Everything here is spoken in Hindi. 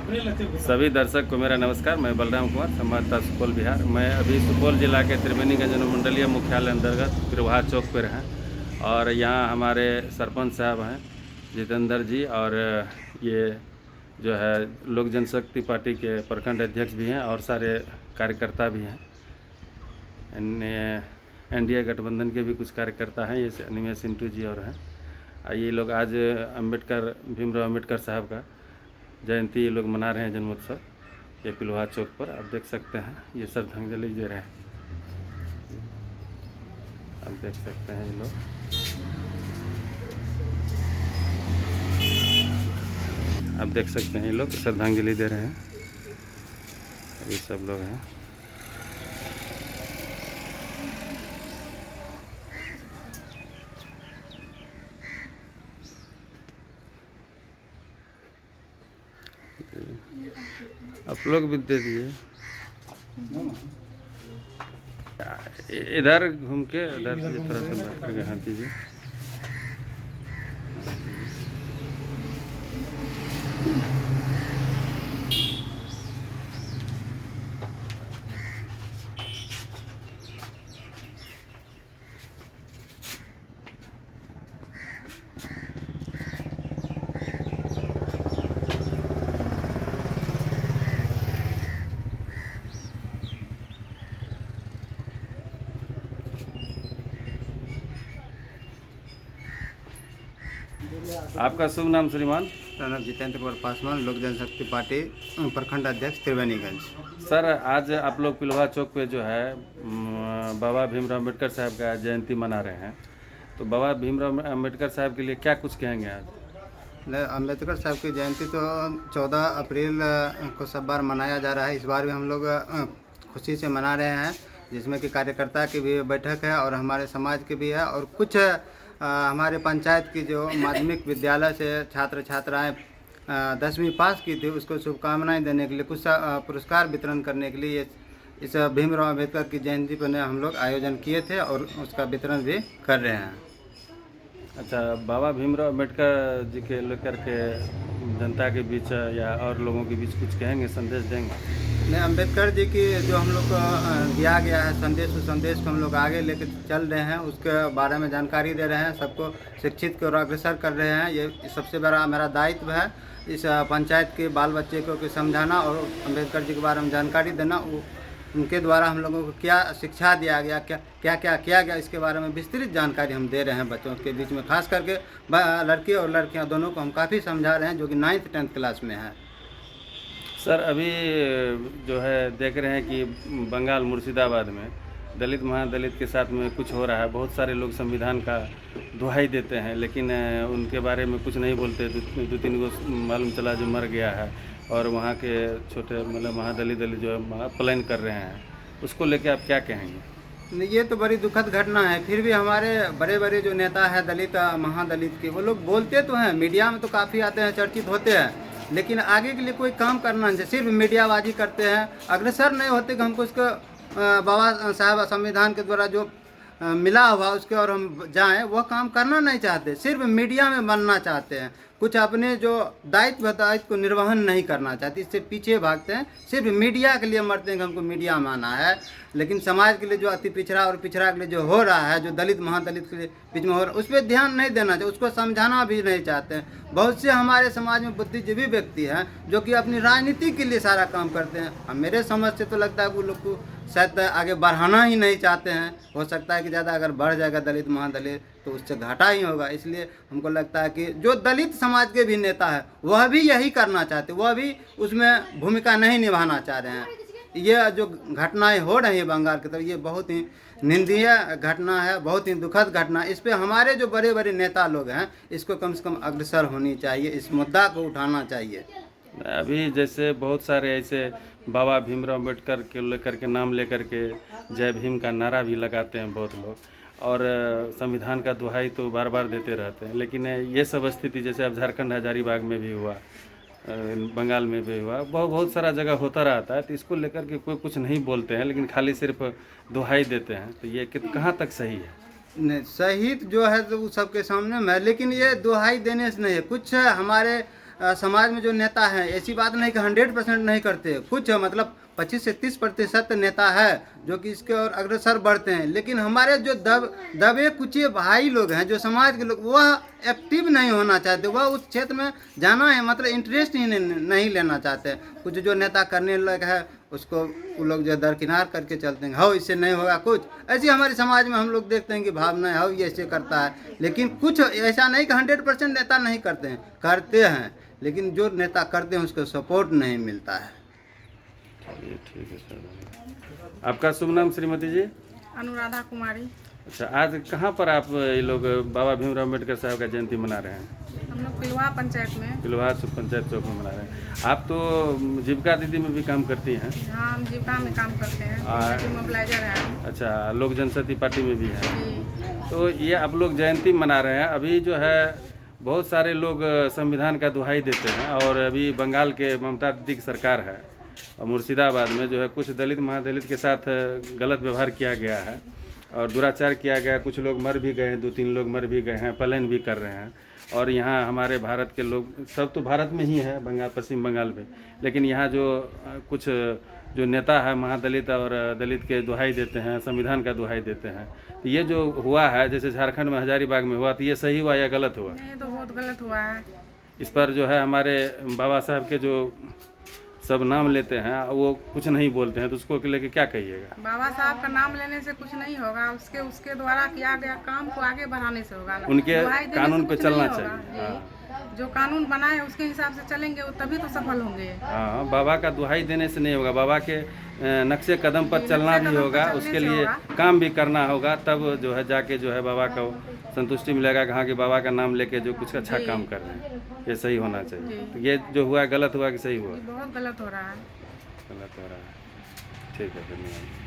सभी दर्शक को मेरा नमस्कार। मैं बलराम कुमार, संवाददाता सुपौल बिहार। मैं अभी सुपौल जिला के त्रिवेणीगंज अनुमंडलीय मुख्यालय अंतर्गत पिरवाहा चौक पर हैं और यहाँ हमारे सरपंच साहब हैं जितेंद्र जी, और ये जो है लोक जनशक्ति पार्टी के प्रखंड अध्यक्ष भी हैं और सारे कार्यकर्ता भी हैं। एनडीए गठबंधन के भी कुछ कार्यकर्ता हैं, ये अनिमेश सिंटू जी और हैं। ये लोग आज भीमराव अम्बेडकर साहब का जयंती ये लोग मना रहे हैं, जन्मोत्सव, ये पिलवाहा चौक पर आप देख सकते हैं। ये श्रद्धांजलि दे रहे हैं, आप देख सकते हैं। ये लोग आप देख सकते हैं, ये लोग श्रद्धांजलि दे रहे हैं। ये सब लोग हैं। आप लोग भी दे दिए। इधर घूम के इधर से थोड़ा सा बैठ करके हाँ दीजिए। आपका शुभ नाम श्रीमान? प्रणव जितेंद्र कुमार पासवान, लोक जनशक्ति पार्टी प्रखंड अध्यक्ष त्रिवेणीगंज। सर, आज आप लोग पिलवाहा चौक पे जो है बाबा भीमराव अम्बेडकर साहब का जयंती मना रहे हैं, तो बाबा भीमराव अम्बेडकर साहब के लिए क्या कुछ कहेंगे आज? अम्बेडकर साहब की जयंती तो 14 अप्रैल को सब बार मनाया जा रहा है। इस बार भी हम लोग खुशी से मना रहे हैं, जिसमें कि कार्यकर्ता की भी बैठक है और हमारे समाज की भी है, और कुछ हमारे पंचायत की जो माध्यमिक विद्यालय से छात्र छात्राएं 10वीं पास की थी, उसको शुभकामनाएं देने के लिए, कुछ पुरस्कार वितरण करने के लिए इस भीमराव अम्बेडकर की जयंती पर हम लोग आयोजन किए थे और उसका वितरण भी कर रहे हैं। अच्छा, बाबा भीमराव अम्बेडकर जी के लेकर के जनता के बीच या और लोगों के बीच कुछ कहेंगे, संदेश देंगे? नहीं, अम्बेडकर जी की जो हम लोग को दिया गया है संदेश, उस संदेश को हम लोग आगे लेकर चल रहे हैं, उसके बारे में जानकारी दे रहे हैं, सबको शिक्षित की ओर अग्रसर कर रहे हैं। ये सबसे बड़ा मेरा दायित्व है, इस पंचायत के बाल बच्चे को समझाना और अम्बेडकर जी के बारे में जानकारी देना। उनके द्वारा हम लोगों को क्या शिक्षा दिया गया, क्या किया गया, इसके बारे में विस्तृत जानकारी हम दे रहे हैं बच्चों के बीच में। खास करके लड़के और लड़कियां दोनों को हम काफ़ी समझा रहे हैं, जो कि 9th 10th क्लास में है। सर, अभी जो है देख रहे हैं कि बंगाल मुर्शिदाबाद में दलित महादलित के साथ में कुछ हो रहा है। बहुत सारे लोग संविधान का दुहाई देते हैं, लेकिन उनके बारे में कुछ नहीं बोलते। दो तीन को मालूम चला जो मर गया है, और वहाँ के छोटे मतलब महादलित जो है पलायन कर रहे हैं, उसको लेके आप क्या कहेंगे? ये तो बड़ी दुखद घटना है। फिर भी हमारे बड़े बड़े जो नेता हैं दलित महादलित के, वो लोग बोलते तो हैं, मीडिया में तो काफ़ी आते हैं, चर्चित होते हैं, लेकिन आगे के लिए कोई काम करना नहीं, सिर्फ मीडियाबाजी करते हैं, अग्रसर नहीं होते कि हमको उसको बाबा साहब संविधान के द्वारा जो मिला हुआ उसके और हम जाएं, वह काम करना नहीं चाहते, सिर्फ मीडिया में बनना चाहते हैं, कुछ अपने जो दायित्व को निर्वहन नहीं करना चाहते, इससे पीछे भागते हैं, सिर्फ मीडिया के लिए मरते हैं कि हमको मीडिया माना है। लेकिन समाज के लिए जो अति पिछड़ा और पिछड़ा के लिए जो हो रहा है, जो दलित महादलित के लिए बीच में हो रहा है, उस पर ध्यान नहीं देना चाहिए, उसको समझाना भी नहीं चाहते हैं। बहुत से हमारे समाज में बुद्धिजीवी व्यक्ति हैं जो कि अपनी राजनीति के लिए सारा काम करते हैं। अब मेरे समझ से तो लगता है वो लोग को शायद आगे बढ़ाना ही नहीं चाहते हैं। हो सकता है कि ज़्यादा अगर बढ़ जाएगा दलित महादलित तो उससे घाटा ही होगा। इसलिए हमको लगता है कि जो दलित समाज के भी नेता है वह भी यही करना चाहते, वह भी उसमें भूमिका नहीं निभाना चाह रहे हैं। ये जो घटनाएं हो रही है बंगाल की तरफ, ये बहुत ही निंदनीय घटना है, बहुत ही दुखद घटना। इस पे हमारे जो बड़े बड़े नेता लोग हैं, इसको कम से कम अग्रसर होनी चाहिए, इस मुद्दा को उठाना चाहिए। अभी जैसे बहुत सारे ऐसे बाबा भीमराव अम्बेडकर के लेकर के नाम लेकर के जय भीम का नारा भी लगाते हैं बहुत लोग, और संविधान का दुहाई तो बार बार देते रहते हैं। लेकिन ये सब स्थिति जैसे अब झारखंड हजारीबाग में भी हुआ, बंगाल में भी हुआ, बहुत सारा जगह होता रहता है, तो इसको लेकर के कोई कुछ नहीं बोलते हैं, लेकिन खाली सिर्फ दुहाई देते हैं। तो ये कहाँ तक सही है? नहीं, सही जो है तो सबके सामने में है, लेकिन ये दुहाई देने से नहीं है। कुछ हमारे समाज में जो नेता हैं, ऐसी बात नहीं कि 100% नहीं करते, कुछ मतलब 25 से 30% नेता है जो कि इसके और अग्रसर बढ़ते हैं। लेकिन हमारे जो दबे कुचे भाई लोग हैं, जो समाज के लोग, वह एक्टिव नहीं होना चाहते, वह उस क्षेत्र में जाना है मतलब इंटरेस्ट ही नहीं लेना चाहते। कुछ जो नेता करने लगे है उसको वो लोग जो दरकिनार करके चलते हैं, हो इससे नहीं होगा कुछ। ऐसी हमारे समाज में हम लोग देखते हैं कि भावना है, हो ये ऐसे करता है। लेकिन कुछ ऐसा नहीं कि 100% नेता नहीं करते हैं, करते हैं, लेकिन जो नेता करते हैं उसको सपोर्ट नहीं मिलता है। चलिए ठीक है सर। आपका शुभ नाम श्रीमती जी? अनुराधा कुमारी। अच्छा, आज कहाँ पर आप ये लोग बाबा भीमराव अम्बेडकर साहब का जयंती मना रहे हैं? हम लोग पिलवा पंचायत में। पिलवा पंचायत चौक में मना रहे हैं। आप तो जीविका दीदी में भी काम करती हैं? हाँ, हम जीविका में काम करते हैं, मोबिलाइजर है। अच्छा, लोक जनशक्ति पार्टी में भी है। जी। तो ये आप लोग जयंती मना रहे हैं। अभी जो है बहुत सारे लोग संविधान का दुहाई देते हैं, और अभी बंगाल के ममता दीदी की सरकार है और मुर्शिदाबाद में जो है कुछ दलित महादलित के साथ गलत व्यवहार किया गया है और दुराचार किया गया। कुछ लोग मर भी गए हैं, 2-3 लोग मर भी गए हैं, पलायन भी कर रहे हैं। और यहाँ हमारे भारत के लोग सब तो भारत में ही है, बंगाल, पश्चिम बंगाल में, लेकिन यहाँ जो कुछ जो नेता है महादलित और दलित के दुहाई देते हैं, संविधान का दुहाई देते हैं। तो ये जो हुआ है, जैसे झारखंड में हजारीबाग में हुआ, तो ये सही हुआ या गलत हुआ? नहीं, तो बहुत गलत हुआ है। इस पर जो है हमारे बाबा साहब के जो सब नाम लेते हैं वो कुछ नहीं बोलते हैं, तो उसको लेके क्या कहिएगा? बाबा साहब का नाम लेने से कुछ नहीं होगा, उसके द्वारा किया गया काम को आगे बढ़ाने से होगा। उनके दुहाई देने कानून से पे कुछ चलना नहीं होगा। चाहिए। हाँ। जो कानून बनाए उसके हिसाब से चलेंगे, वो तभी तो सफल होंगे। हाँ, बाबा का दुहाई देने से नहीं होगा, बाबा के नक्शे कदम पर चलना भी होगा, उसके लिए काम भी करना होगा, तब जो है जाके जो है बाबा को संतुष्टि मिलेगा कि हाँ कि बाबा का नाम लेके जो कुछ अच्छा काम कर रहे हैं, ये सही होना चाहिए। तो ये जो हुआ गलत हुआ कि सही हुआ? बहुत गलत हो रहा है। गलत हो रहा है। ठीक है, धन्यवाद।